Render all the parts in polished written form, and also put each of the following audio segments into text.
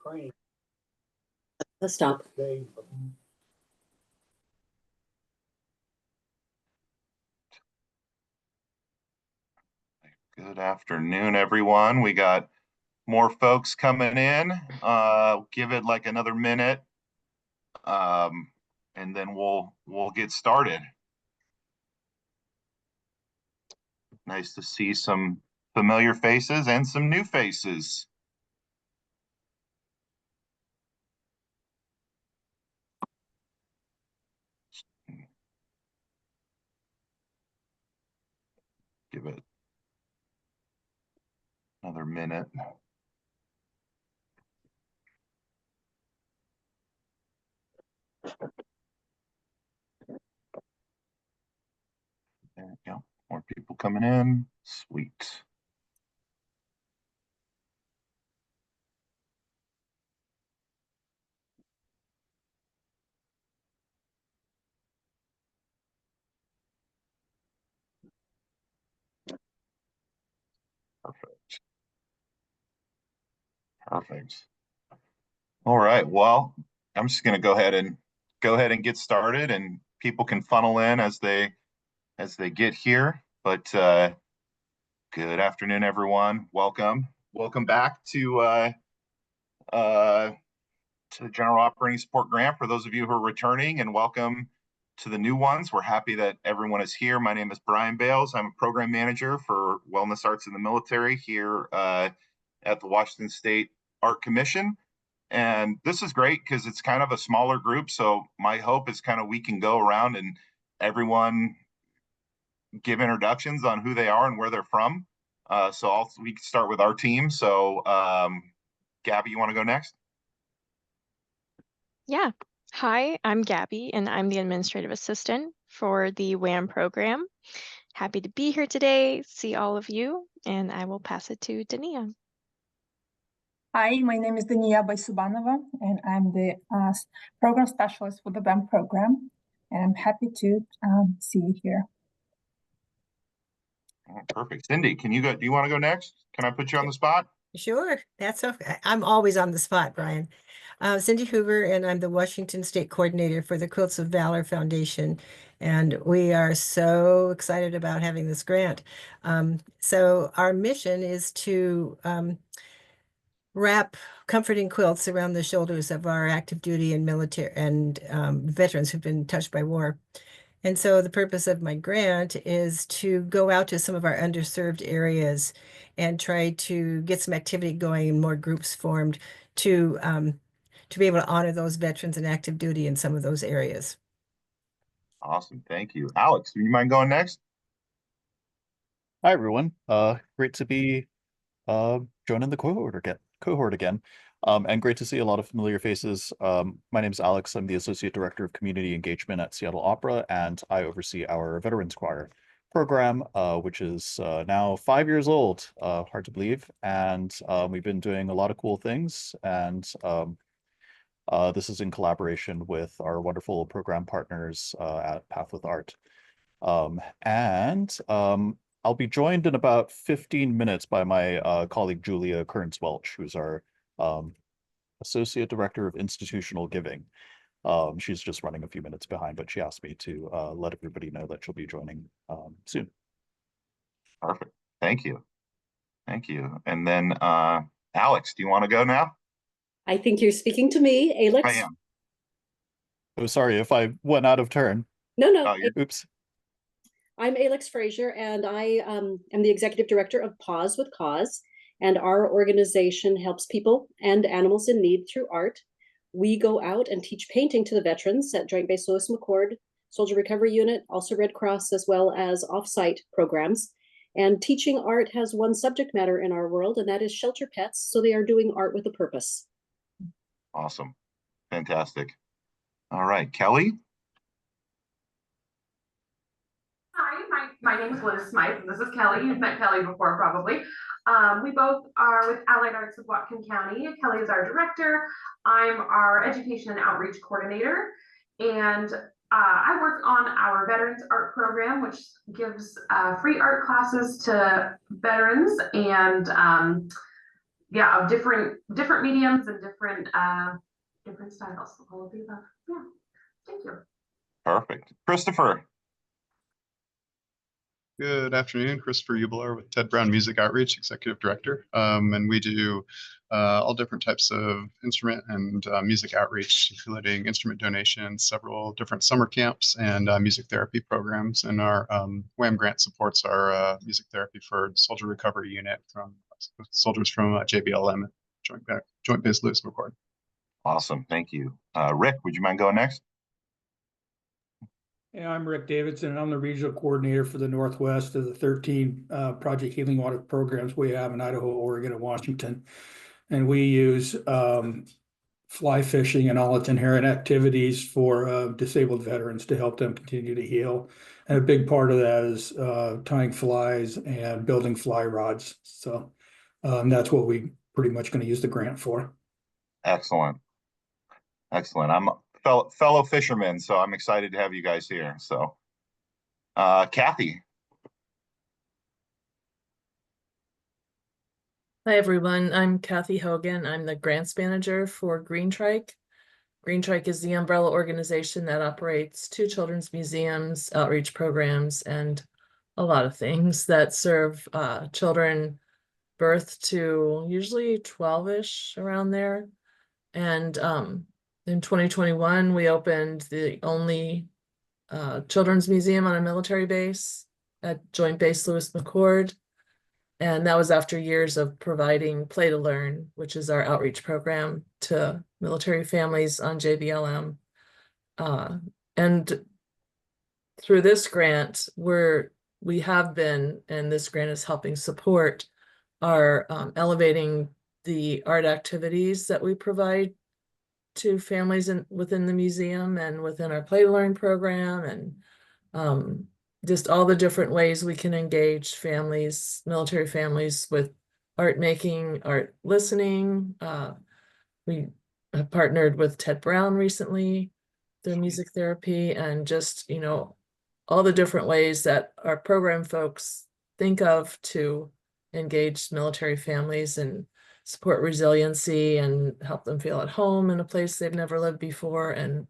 Let's stop. Good afternoon, everyone. We got more folks coming in. Give it like another minute, and then we'll get started. Nice to see some familiar faces and some new faces. Give it another minute. There we go. More people coming in. Sweet. Perfect. Perfect. All right. Well, I'm just going to go ahead and get started, and people can funnel in as they get here. But good afternoon, everyone. Welcome back to the General Operating Support Grant for those of you who are returning, and welcome to the new ones. We're happy that everyone is here. My name is Brian Bales. I'm a program manager for Wellness Arts in the Military here at the Washington State Art Commission. And this is great because it's kind of a smaller group. So my hope is kind of we can go around and everyone give introductions on who they are and where they're from. So we can start with our team. So Gabby, you want to go next? Yeah. Hi, I'm Gabby, and I'm the administrative assistant for the WAM program. Happy to be here today, see all of you, and I will pass it to Dania. Hi, my name is Dania Baisubanova, and I'm the program specialist for the WAM program, and I'm happy to see you here. Perfect. Cindy, do you want to go next? Can I put you on the spot? Sure, that's okay. I'm always on the spot, Brian. Cindy Hoover, and I'm the Washington State Coordinator for the Quilts of Valor Foundation, and we are so excited about having this grant. So our mission is to wrap comforting quilts around the shoulders of our active duty and military and veterans who've been touched by war. And so the purpose of my grant is to go out to some of our underserved areas and try to get some activity going and more groups formed to be able to honor those veterans in active duty in some of those areas. Awesome. Thank you. Alex, do you mind going next? Hi, everyone. Great to be joining the cohort again. And great to see a lot of familiar faces. My name is Alex. I'm the Associate Director of Community Engagement at Seattle Opera, and I oversee our Veterans Choir program, which is now 5 years old, hard to believe. And we've been doing a lot of cool things. And this is in collaboration with our wonderful program partners at Path with Art. I'll be joined in about 15 minutes by my colleague, Julia Kearns-Welch, who's our Associate Director of Institutional Giving. She's just running a few minutes behind, but she asked me to let everybody know that she'll be joining soon. Perfect. Thank you. Thank you. And then Alex, do you want to go now? I think you're speaking to me, Alex. I am. Oh, sorry if I went out of turn. No. Oh, Oops. I'm Alex Frazier, and I am the Executive Director of Pause with Cause, and our organization helps people and animals in need through art. We go out and teach painting to the veterans at Joint Base Lewis McChord, Soldier Recovery Unit, also Red Cross, as well as off-site programs. And teaching art has one subject matter in our world, and that is shelter pets, so they are doing art with a purpose. Awesome. Fantastic. All right, Kelly? Hi, my name is Liz Smythe, and this is Kelly. You've met Kelly before, probably. We both are with Allied Arts of Whatcom County. Kelly is our director. I'm our education and outreach coordinator. And I work on our Veterans Art program, which gives free art classes to veterans and yeah, of different mediums and different styles. All of the above. Yeah. Thank you. Perfect. Christopher. Good afternoon, Christopher Ubler with Ted Brown Music Outreach, Executive Director. And we do all different types of instrument and music outreach, including instrument donations, several different summer camps, and music therapy programs. And our WAM grant supports our music therapy for soldier recovery unit from soldiers from JBLM, Joint Base Lewis McChord. Awesome. Thank you. Rick, would you mind going next? Yeah, I'm Rick Davidson, and I'm the regional coordinator for the Northwest of the 13 Project Healing Water programs we have in Idaho, Oregon, and Washington. And we use fly fishing and all its inherent activities for disabled veterans to help them continue to heal. And a big part of that is tying flies and building fly rods. So that's what we pretty much going to use the grant for. Excellent. Excellent. I'm a fellow fisherman, so I'm excited to have you guys here. So, Kathy. Hi, everyone. I'm Kathy Hogan. I'm the grants manager for Green Trike. Green Trike is the umbrella organization that operates 2 children's museums, outreach programs, and a lot of things that serve children birth to usually 12-ish, around there. And in 2021, we opened the only children's museum on a military base at Joint Base Lewis McChord. And that was after years of providing Play to Learn, which is our outreach program to military families on JBLM. And through this grant, we have been, and this grant is helping support our elevating the art activities that we provide to families within the museum and within our Play to Learn program, and just all the different ways we can engage families, military families, with art making, art listening. We have partnered with Ted Brown recently through music therapy, and just, all the different ways that our program folks think of to engage military families and support resiliency and help them feel at home in a place they've never lived before. And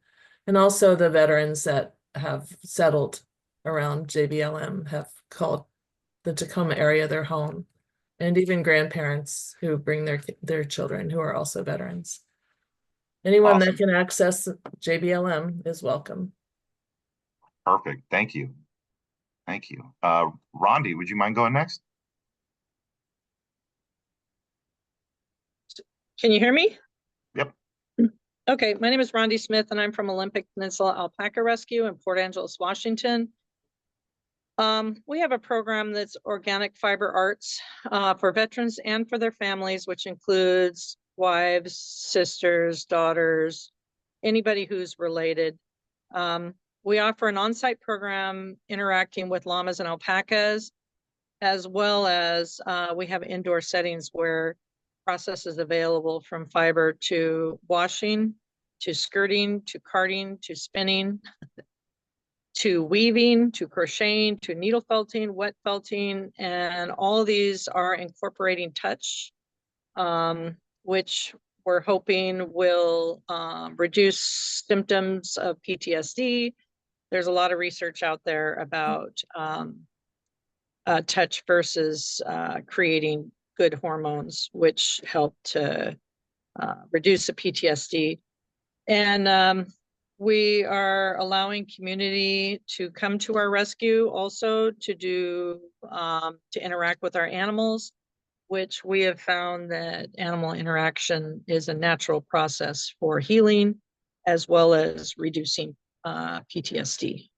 also the veterans that have settled around JBLM have called the Tacoma area their home, and even grandparents who bring their children who are also veterans. Anyone Awesome. that can access JBLM is welcome. Perfect. Thank you. Thank you. Rondi, would you mind going next? Can you hear me? Yep. Okay, my name is Rondi Smith, and I'm from Olympic Peninsula Alpaca Rescue in Port Angeles, Washington. We have a program that's organic fiber arts for veterans and for their families, which includes wives, sisters, daughters, anybody who's related. We offer an on-site program interacting with llamas and alpacas, as well as we have indoor settings where process is available, from fiber to washing, to skirting, to carding, to spinning, to weaving, to crocheting, to needle felting, wet felting, and all of these are incorporating touch, which we're hoping will reduce symptoms of PTSD. There's a lot of research out there about touch versus creating good hormones, which help to reduce the PTSD. And we are allowing community to come to our rescue, also to interact with our animals, which we have found that animal interaction is a natural process for healing, as well as reducing PTSD.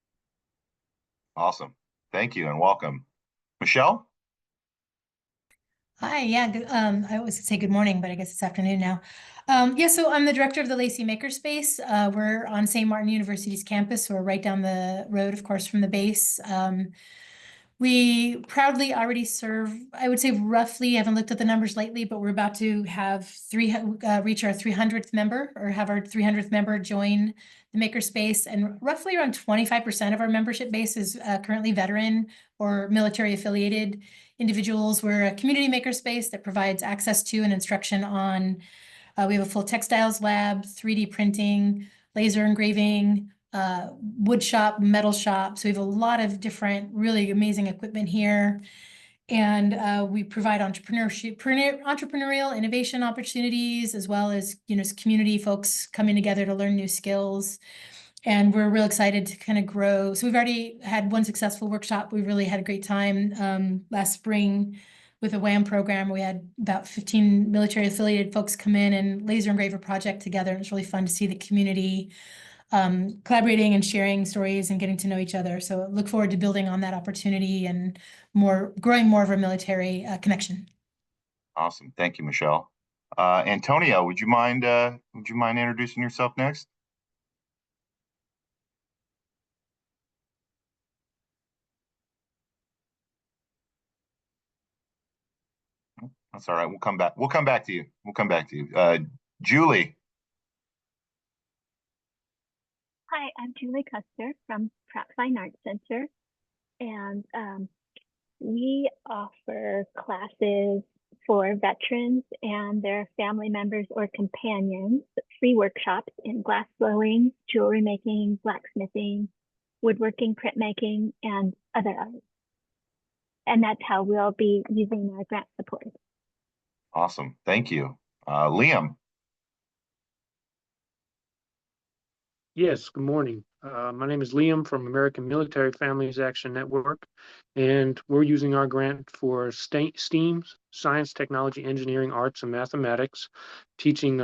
Awesome. Thank you and welcome. Michelle? Hi, yeah, I always say good morning, but I guess it's afternoon now. Yeah, so I'm the director of the Lacey Makerspace. We're on St. Martin University's campus, so we're right down the road, of course, from the base. We proudly already serve, I would say roughly, I haven't looked at the numbers lately, but we're about to have reach our 300th member, or have our 300th member join the Makerspace. And roughly around 25% of our membership base is currently veteran or military affiliated. individuals. We're a community makerspace that provides access to and instruction on, we have a full textiles lab, 3D printing, laser engraving, wood shop, metal shop. So we have a lot of different really amazing equipment here. And we provide entrepreneurial innovation opportunities, as well as, community folks coming together to learn new skills. And we're real excited to kind of grow. So we've already had one successful workshop. We really had a great time last spring with the WAM program. We had about 15 military affiliated folks come in and laser engrave a project together. And it's really fun to see the community collaborating and sharing stories and getting to know each other. So look forward to building on that opportunity and growing more of our military connection. Awesome. Thank you, Michelle. Antonio, would you mind introducing yourself next? That's all right. We'll come back. We'll come back to you. Julie. Hi, I'm Julie Custer from Pratt Fine Arts Center, and we offer classes for veterans and their family members or companions, free workshops in glass blowing, jewelry making, blacksmithing, woodworking, printmaking, and other arts. And that's how we'll be using our grant support. Awesome. Thank you. Liam. Yes, good morning. My name is Liam from American Military Families Action Network, and we're using our grant for STEAM, Science, Technology, Engineering, Arts, and Mathematics, teaching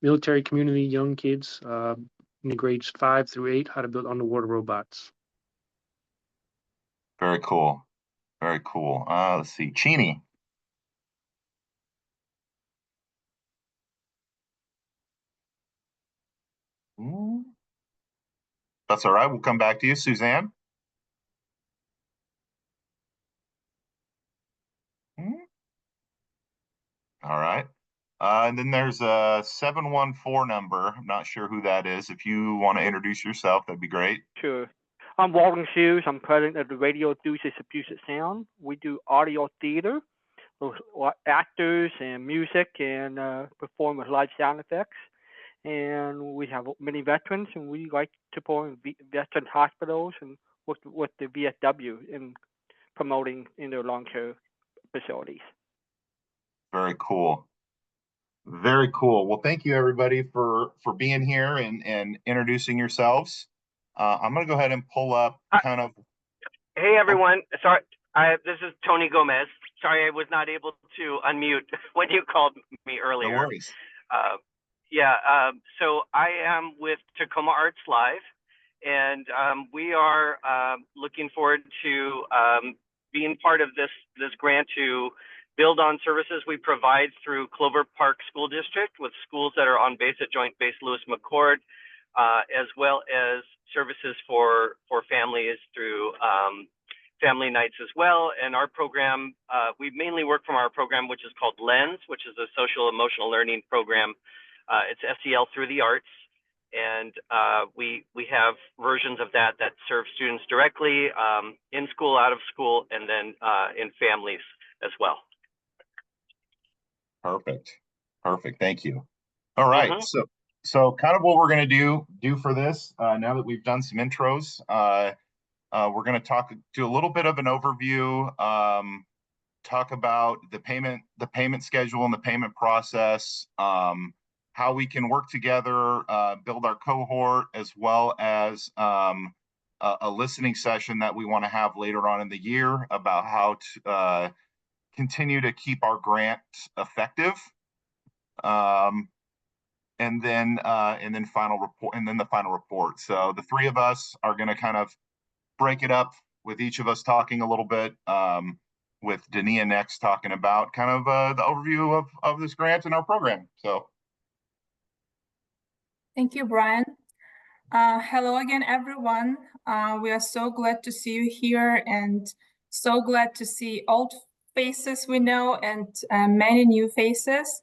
military community young kids in the grades 5 through 8 how to build underwater robots. Very cool. Very cool. Let's see. Chini. That's all right. We'll come back to you. Suzanne? All right. And then there's a 714 number. I'm not sure who that is. If you want to introduce yourself, that'd be great. Sure. I'm Walden Hughes. I'm president of the Radio Enthusiasts of Puget Sound. We do audio theater, actors and music, and perform with live sound effects. And we have many veterans, and we like to perform in veteran hospitals and work with the VFW in promoting in their long-term facilities. Very cool. Very cool. Well, thank you everybody for being here and introducing yourselves. I'm going to go ahead and pull up kind of. Hey everyone. Sorry, this is Tony Gomez. Sorry, I was not able to unmute when you called me earlier. No worries. So I am with Tacoma Arts Live, and we are looking forward to being part of this grant to build on services we provide through Clover Park School District with schools that are on base at Joint Base Lewis McChord, as well as services for families through family nights as well. And our program, we mainly work from our program, which is called LENS, which is a social emotional learning program. It's SEL through the arts. And we have versions of that serve students directly in school, out of school, and then in families as well. Perfect. Thank you. All right. So kind of what we're going to do for this, now that we've done some intros, we're going to do a little bit of an overview, talk about the payment schedule and the payment process, how we can work together, build our cohort, as well as a listening session that we want to have later on in the year about how to continue to keep our grant effective. And then the final report. So the three of us are going to kind of break it up with each of us talking a little bit, with Dania next talking about kind of the overview of this grant and our program. So. Thank you, Brian. Hello again, everyone. We are so glad to see you here and so glad to see old faces we know and many new faces.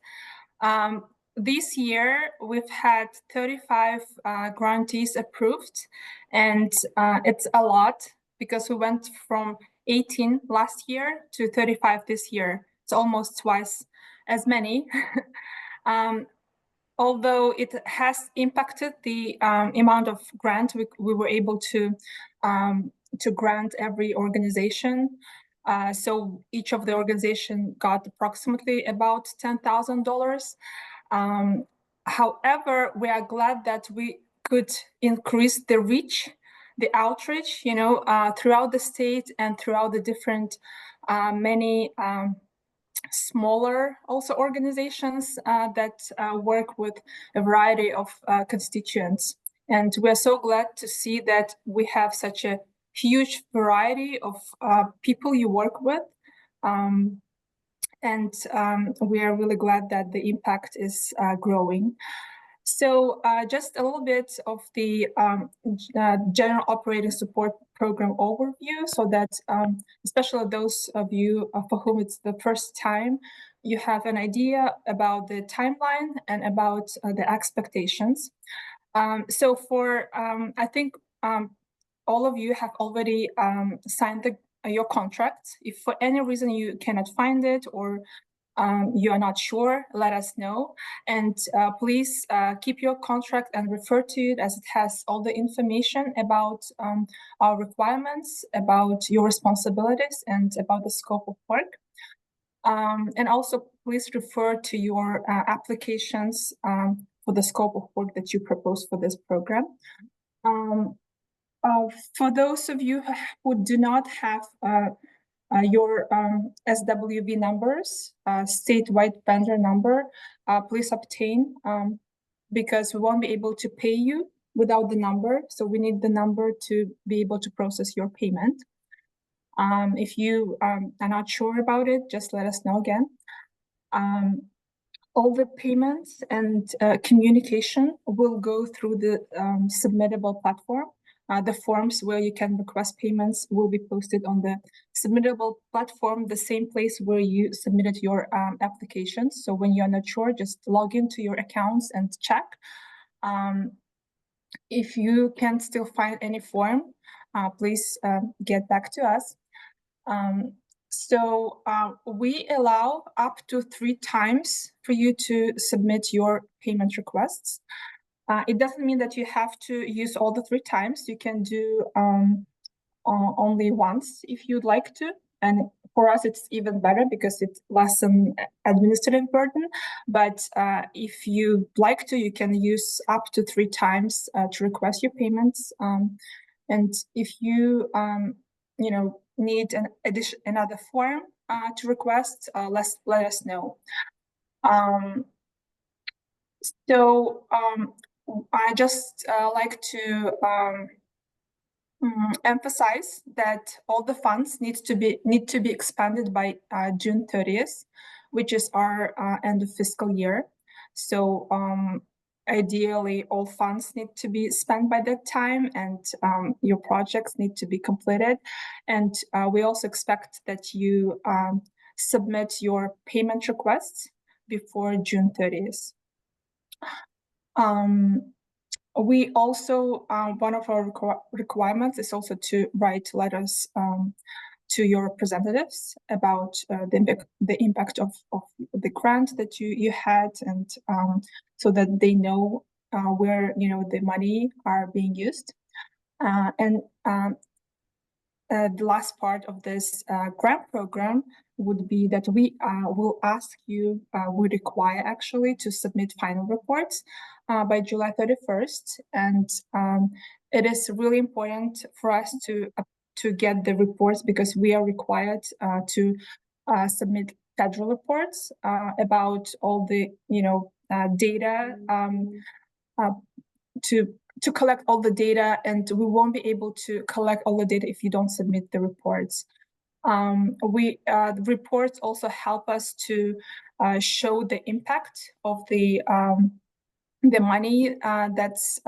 This year, we've had 35 grantees approved, and it's a lot because we went from 18 last year to 35 this year. It's almost twice as many. Although it has impacted the amount of grant we were able to grant every organization. So each of the organization got approximately about $10,000. However, we are glad that we could increase the reach, the outreach, throughout the state and throughout the different many smaller also organizations that work with a variety of constituents. And we're so glad to see that we have such a huge variety of people you work with. We are really glad that the impact is growing. So just a little bit of the general operating support program overview, so that especially those of you for whom it's the first time, you have an idea about the timeline and about the expectations. So for, I think all of you have already signed your contract. If for any reason you cannot find it or you are not sure, let us know. And please keep your contract and refer to it, as it has all the information about our requirements, about your responsibilities, and about the scope of work. And also please refer to your applications for the scope of work that you propose for this program. For those of you who do not have your SWB numbers, statewide vendor number, please obtain, because we won't be able to pay you without the number. So we need the number to be able to process your payment. If you are not sure about it, just let us know again. All the payments and communication will go through the submittable platform. The forms where you can request payments will be posted on the submittable platform, the same place where you submitted your applications. So when you're not sure, just log into your accounts and check. If you can still find any form, please get back to us. So we allow up to 3 times for you to submit your payment requests. It doesn't mean that you have to use all the 3 times. You can do only once if you'd like to. And for us, it's even better because it lessens administrative burden. But if you like to, you can use up to 3 times to request your payments. And if you, need another form to request, let us know. I just like to emphasize that all the funds need to be expanded by June 30th, which is our end of fiscal year. So ideally, all funds need to be spent by that time, and your projects need to be completed. And we also expect that you submit your payment requests before June 30th. We also, one of our requirements is also to write letters to your representatives about the impact of the grant that you had, and so that they know where the money are being used. The last part of this grant program would be that we will ask you, we require actually to submit final reports by July 31st. And it is really important for us to get the reports, because we are required to submit federal reports about all the data, to collect all the data, and we won't be able to collect all the data if you don't submit the reports. The reports also help us to show the impact of the money that's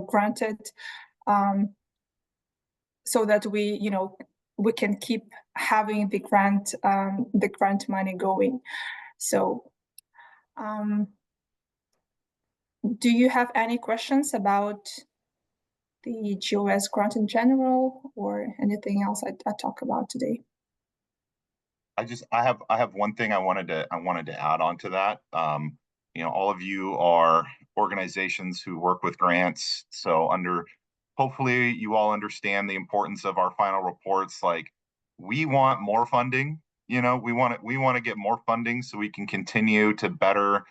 granted, so that we can keep having the grant money going. So do you have any questions about the GOS grant in general or anything else I talk about today? I have one thing I wanted to add on to that. All of you are organizations who work with grants, so hopefully you all understand the importance of our final reports. Like, we want more funding. We want to get more funding so we can continue to better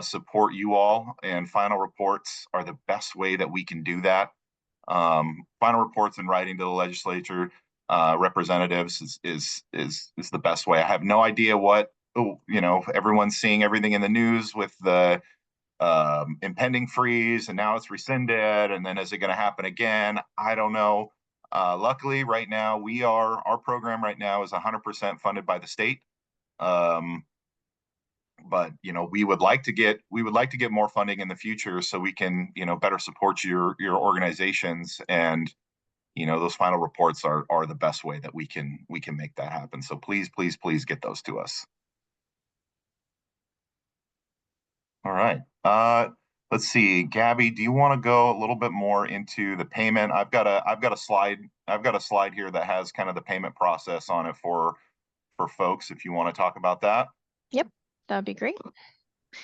support you all, and final reports are the best way that we can do that. Final reports in writing to the legislature representatives is the best way. I have no idea what everyone's seeing everything in the news with the impending freeze, and now it's rescinded, and then is it going to happen again? I don't know. Luckily, right now our program right now is 100% funded by the state. But we would like to get more funding in the future so we can better support your organizations, and those final reports are the best way that we can make that happen. So please get those to us. All right. Let's see, Gabby, do you want to go a little bit more into the payment? I've got a slide here that has kind of the payment process on it for folks, if you want to talk about that. Yep, that would be great.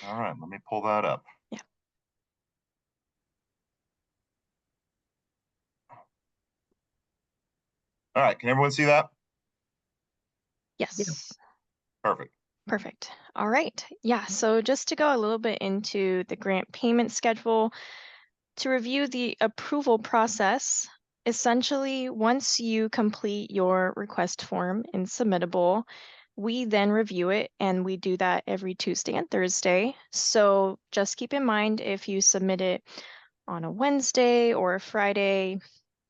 All right, let me pull that up. Yeah. All right, can everyone see that? Yes. Perfect. Perfect. All right. Yeah, so just to go a little bit into the grant payment schedule, to review the approval process, essentially, once you complete your request form in Submittable, we then review it, and we do that every Tuesday and Thursday. So just keep in mind, if you submit it on a Wednesday or a Friday,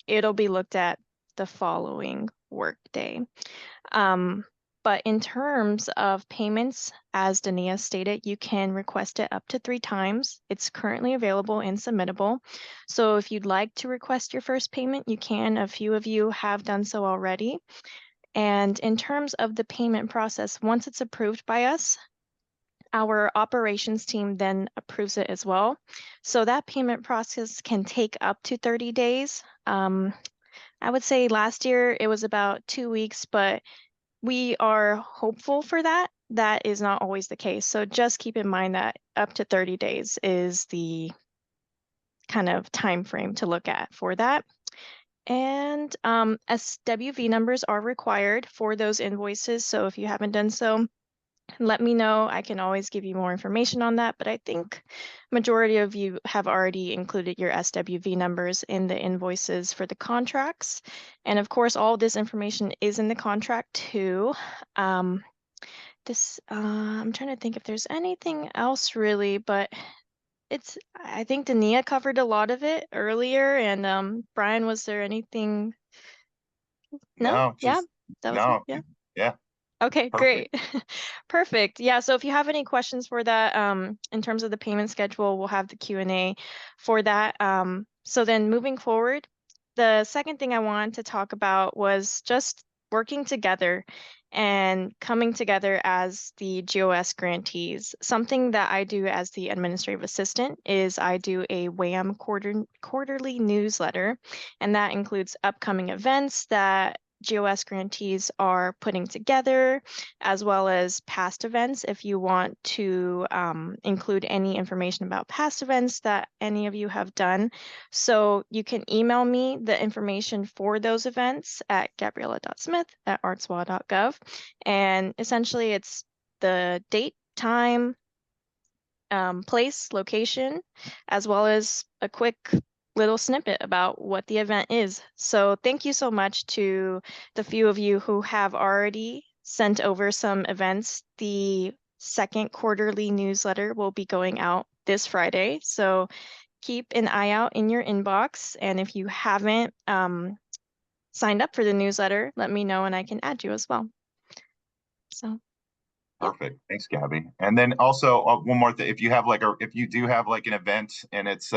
it'll be looked at the following workday. But in terms of payments, as Dania stated, you can request it up to 3 times. It's currently available in Submittable. So if you'd like to request your first payment, you can. A few of you have done so already. And in terms of the payment process, once it's approved by us, our operations team then approves it as well. So that payment process can take up to 30 days. I would say last year it was about 2 weeks, but we are hopeful for that. That is not always the case. So just keep in mind that up to 30 days is the kind of time frame to look at for that. And SWV numbers are required for those invoices. So if you haven't done so, let me know. I can always give you more information on that, but I think majority of you have already included your SWV numbers in the invoices for the contracts. And of course, all this information is in the contract too. I'm trying to think if there's anything else really, but I think Dania covered a lot of it earlier. And Brian, was there anything? No? Yeah, that was it. Yeah. Yeah. Okay, Perfect. great. Perfect. Yeah, so if you have any questions for that, in terms of the payment schedule, we'll have the Q&A for that. So then moving forward, the second thing I wanted to talk about was just working together and coming together as the GOS grantees. Something that I do as the administrative assistant is I do a WAM quarterly newsletter, and that includes upcoming events that GOS grantees are putting together, as well as past events. If you want to include any information about past events that any of you have done. So you can email me the information for those events at gabriella.smith@artswa.gov. And essentially it's the date, time, place, location, as well as a quick little snippet about what the event is. So thank you so much to the few of you who have already sent over some events. The second quarterly newsletter will be going out this Friday. So keep an eye out in your inbox. And if you haven't signed up for the newsletter, let me know and I can add you as well. So. Perfect. Thanks, Gabby. And then also one more thing, if you do have like an event and it's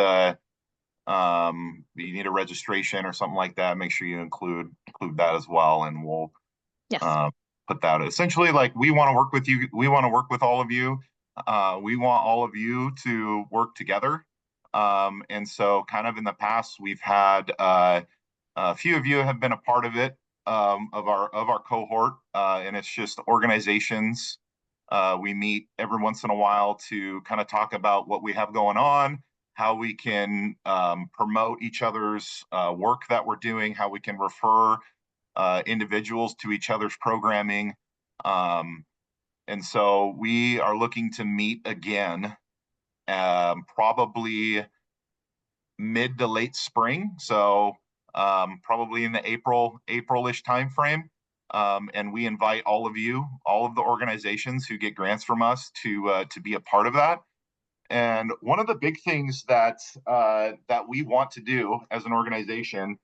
you need a registration or something like that, make sure you include that as well, and we'll put that. Essentially, like, we want to work with you. We want to work with all of you. We want all of you to work together. And so kind of in the past, we've had a few of you have been a part of it, of our cohort, and it's just organizations. We meet every once in a while to kind of talk about what we have going on, how we can promote each other's work that we're doing, how we can refer individuals to each other's programming. And so we are looking to meet again, probably mid to late spring. So probably in the April-ish timeframe. And we invite all of you, all of the organizations who get grants from us to be a part of that. And one of the big things that we want to do as an organization,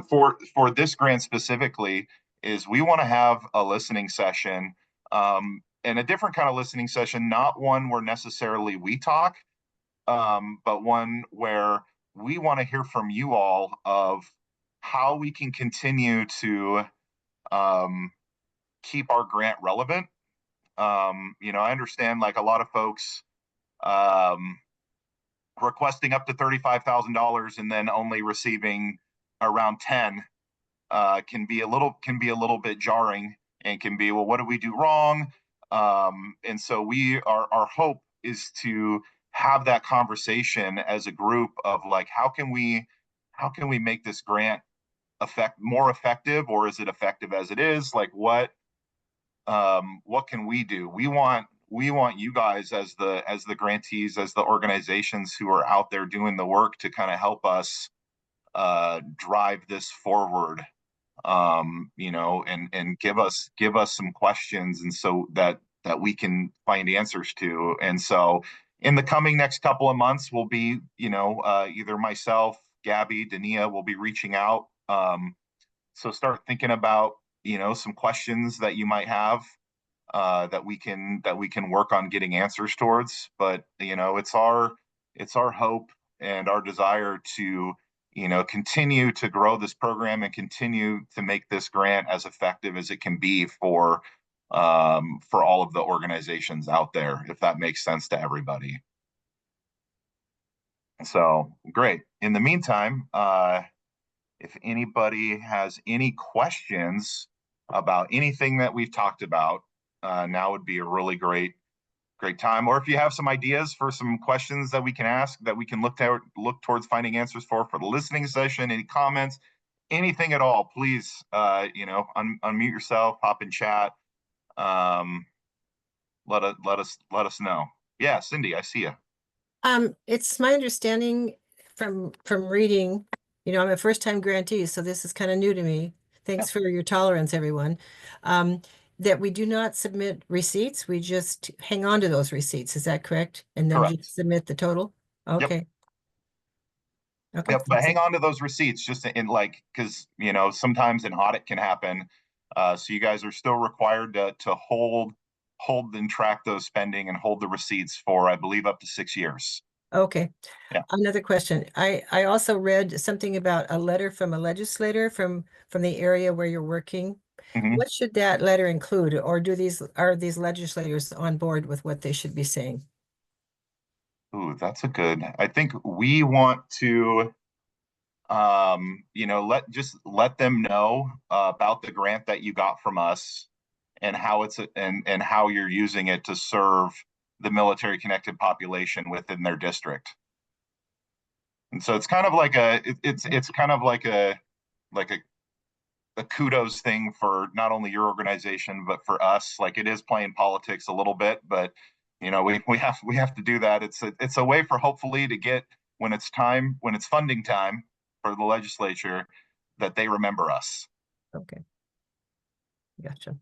for this grant specifically, is we want to have a listening session, and a different kind of listening session, not one where necessarily we talk, but one where we want to hear from you all of how we can continue to keep our grant relevant. I understand like a lot of folks requesting up to $35,000 and then only receiving around 10 can be a little bit jarring, and can be, well, what do we do wrong? And so our hope is to have that conversation as a group of like, how can we make this grant more effective, or is it effective as it is? Like what can we do? We want you guys as the grantees, as the organizations who are out there doing the work, to kind of help us drive this forward, and give us some questions, and so that we can find answers to. And so in the coming next couple of months, we'll be, either myself, Gabby, Dania will be reaching out. So start thinking about, some questions that you might have, that we can work on getting answers towards. But, it's our hope and our desire to, continue to grow this program and continue to make this grant as effective as it can be for all of the organizations out there, if that makes sense to everybody. So great. In the meantime, if anybody has any questions about anything that we've talked about, now would be a really great time. Or if you have some ideas for some questions that we can ask, that we can look towards finding answers for the listening session, any comments, anything at all, please, unmute yourself, hop in chat. Let us know. Yeah, Cindy, I see you. It's my understanding from reading, I'm a first-time grantee, so this is kind of new to me. Thanks for your tolerance, everyone. That we do not submit receipts. We just hang on to those receipts. Is that correct? And then Correct. just submit the total? Okay. Yep. Okay. But hang on to those receipts just because, sometimes an audit can happen. So you guys are still required to hold and track those spending and hold the receipts for, I believe, up to 6 years. Okay. Yeah. Another question. I also read something about a letter from a legislator from the area where you're working. Mhm. What should that letter include, or are these legislators on board with what they should be saying? Ooh, that's I think we want to, let them know about the grant that you got from us, and how and how you're using it to serve the military connected population within their district. And so it's kind of like a kudos thing for not only your organization, but for us. Like, it is playing politics a little bit, but we have to do that. It's a way for, hopefully, to get, when it's funding time for the legislature, that they remember us. Okay. Gotcha.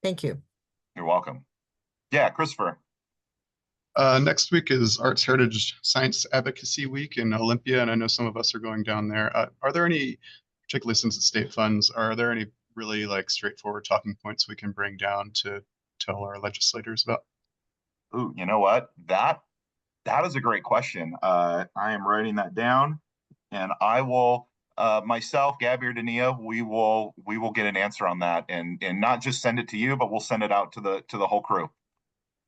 Thank you. You're welcome. Yeah, Christopher. Next week is Arts Heritage Science Advocacy Week in Olympia, and I know some of us are going down there. Are there any, particularly since it's state funds, are there any really straightforward talking points we can bring down to tell our legislators about? Ooh, you know what? That is a great question. I am writing that down, and I will, myself, Gabby or Dania, we will get an answer on that, and not just send it to you, but we'll send it out to the whole crew.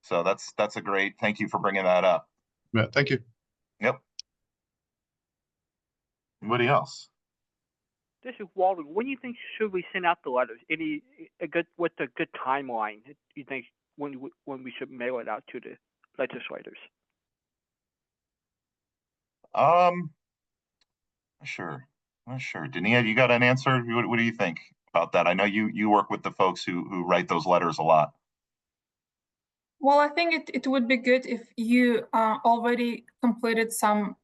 So that's a great, thank you for bringing that up. Yeah, thank you. Yep. Anybody else? This is Walter. When do you think should we send out the letters? What's a good timeline you think when we should mail it out to the legislators? Sure. Not sure. Dania, you got an answer? What do you think about that? I know you work with the folks who write those letters a lot. Well, I think it would be good if you already completed some,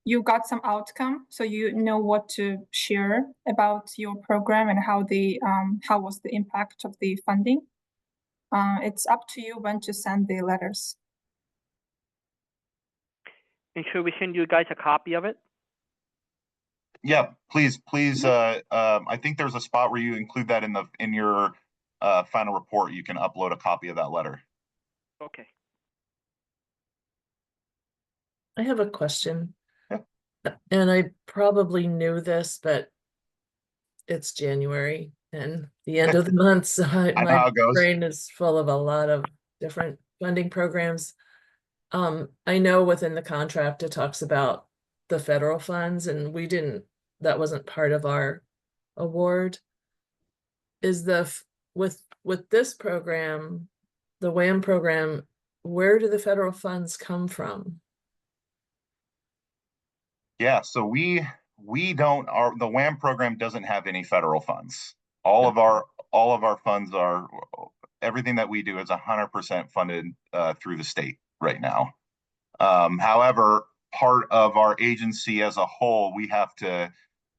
you got some outcome, so you know what to share about your program and how was the impact of the funding. It's up to you when to send the letters. And should we send you guys a copy of it? Yeah, please. I think there's a spot where you include that in your final report. You can upload a copy of that letter. Okay. I have a question. Yeah. And I probably knew this, but it's January and the end of the month, so my brain is full of a lot of different funding programs. I know within the contract it talks about the federal funds, and that wasn't part of our award. Is with this program, the WAM program, where do the federal funds come from? Yeah, so the WAM program doesn't have any federal funds. All of our funds are, everything that we do is 100% funded through the state right now. However, part of our agency as a whole, we have to,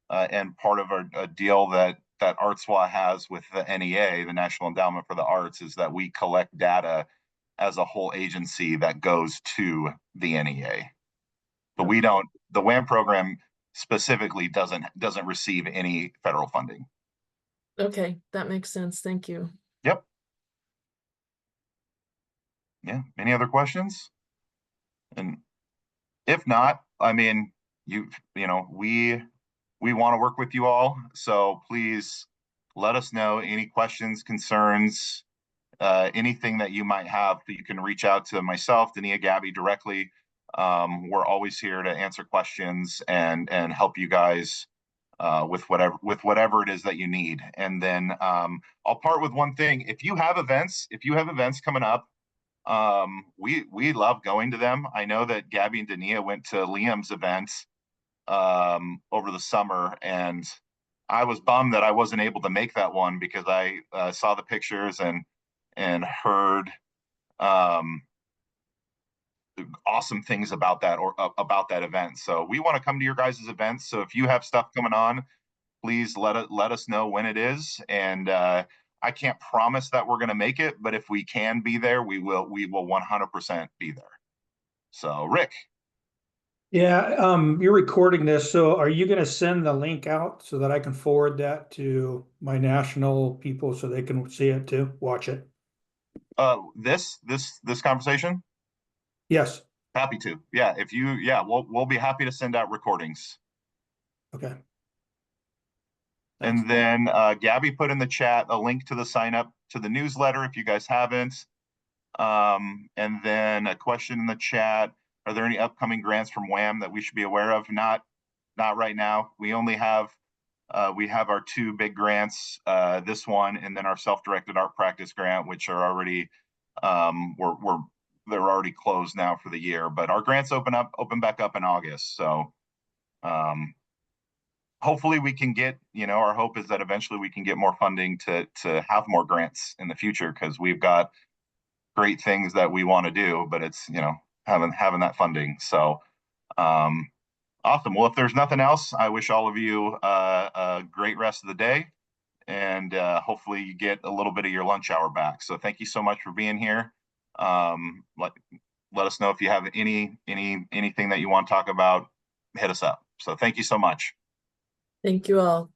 and part of a deal that ArtsWA has with the NEA, the National Endowment for the Arts, is that we collect data as a whole agency that goes to the NEA. But the WAM program specifically doesn't receive any federal funding. Okay, that makes sense. Thank you. Yep. Yeah. Any other questions? And if not, I mean, we want to work with you all. So please let us know any questions, concerns, anything that you might have. You can reach out to myself, Dania, Gabby directly. We're always here to answer questions and help you guys with whatever it is that you need. And then I'll part with one thing. If you have events coming up, we love going to them. I know that Gabby and Dania went to Liam's event over the summer, and I was bummed that I wasn't able to make that one because I saw the pictures and heard awesome things about that event. So we want to come to your guys' events. So if you have stuff coming on, please let us know when it is. And I can't promise that we're going to make it, but if we can be there, we will 100% be there. So Rick. Yeah, you're recording this, so are you going to send the link out so that I can forward that to my national people so they can see it too, watch it? This conversation? Yes. Happy to. Yeah, we'll be happy to send out recordings. Okay. And then Gabby put in the chat a link to the sign up to the newsletter if you guys haven't. And then a question in the chat: are there any upcoming grants from WAM that we should be aware of? Not right now. We only have we have our two big grants, this one and then our self-directed art practice grant, which are already they're already closed now for the year. But our grants open back up in August. So hopefully we can get, our hope is that eventually we can get more funding to have more grants in the future, because we've got great things that we want to do, but it's, having that funding. So awesome. Well, if there's nothing else, I wish all of you a great rest of the day, and hopefully you get a little bit of your lunch hour back. So thank you so much for being here. Let us know if you have anything that you want to talk about, hit us up. So thank you so much. Thank you all.